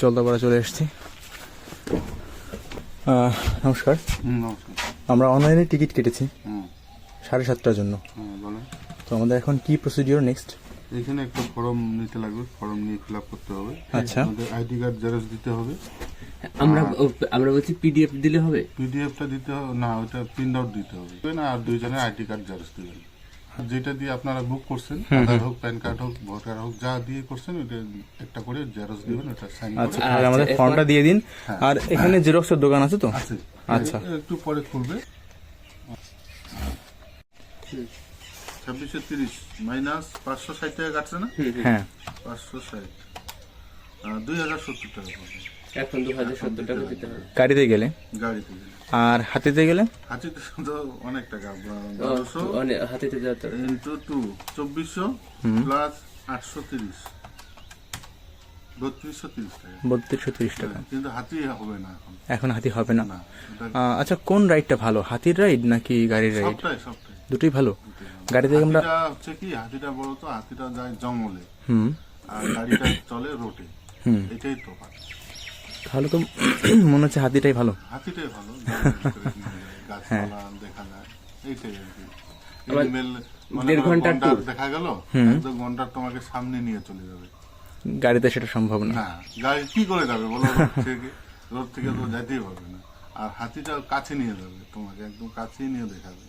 জলদাপাড়া চলে এসেছি। নমস্কার। আমরা অনলাইনে টিকিট কেটেছি 7:30টার জন্য। তো আমাদের এখন কি প্রসিডিওর নেক্সট? এখানে একটা ফর্ম নিতে লাগবে, ফর্ম নিয়ে ফিল আপ করতে হবে। আচ্ছা, আমাদের আইডি কার্ড জেরক্স দিতে হবে। আমরা বলছি পিডিএফ দিলে হবে? পিডিএফটা দিতে হবে না, ওটা প্রিন্ট আউট দিতে হবে। না, আর 2 জনের আইডি কার্ড জেরক্স দিবেন। যেটা দিয়ে আপনারা বুক করছেন, আধার হোক, প্যান কার্ড হোক, ভোটার হোক, যা দিয়ে করছেন ওটা একটা করে জেরক্স দিবেন, ওটা সাইন আচ্ছা, করে। তাহলে আমাদের ফর্মটা দিয়ে দিন। আর এখানে জেরক্সের দোকান আছে তো? আছে। আচ্ছা, একটু পরে খুলবে। 2630 মাইনাস 560 টাকা কাটছে না? হ্যাঁ, 560 2070 টাকা পাবে এখন 2070 টাকা দিতে হবে গাড়িতে গেলে। গাড়িতে গেলে। আর হাতিতে গেলে? হাতিতে তো অনেক টাকা, হাতিতে যাতে ইন্টু 2 2400 প্লাস 830 3230 টাকা। 3230 টাকা। কিন্তু হাতি হবে না এখন। এখন হাতি হবে না। না, এটা আচ্ছা, কোন রাইডটা ভালো, হাতির রাইড নাকি গাড়ির রাইড? সবটাই দুটোই ভালো। গাড়িতে আমরা হাতিটা হচ্ছে কি, হাতিটা বলো তো, হাতিটা যায় জঙ্গলে আর গাড়িটা চলে রোডে। এটাই তো তাহলে তো মনে হচ্ছে হাতিটাই ভালো। হাতিটাই ভালো, গাছপালা দেখা যায়, এইটাই আর কি। এনিমেল 1.5 ঘন্টার ট্যুর দেখা গেল, 1 ঘন্টা তোমাকে সামনে নিয়ে চলে যাবে। গাড়িতে সেটা সম্ভব না। না, গাড়ি কি করে যাবে বলো? রোড থেকে তো যাইতেই পারবে না। আর হাতিটা কাছে নিয়ে যাবে, তোমাকে একদম কাছেই নিয়ে দেখাবে।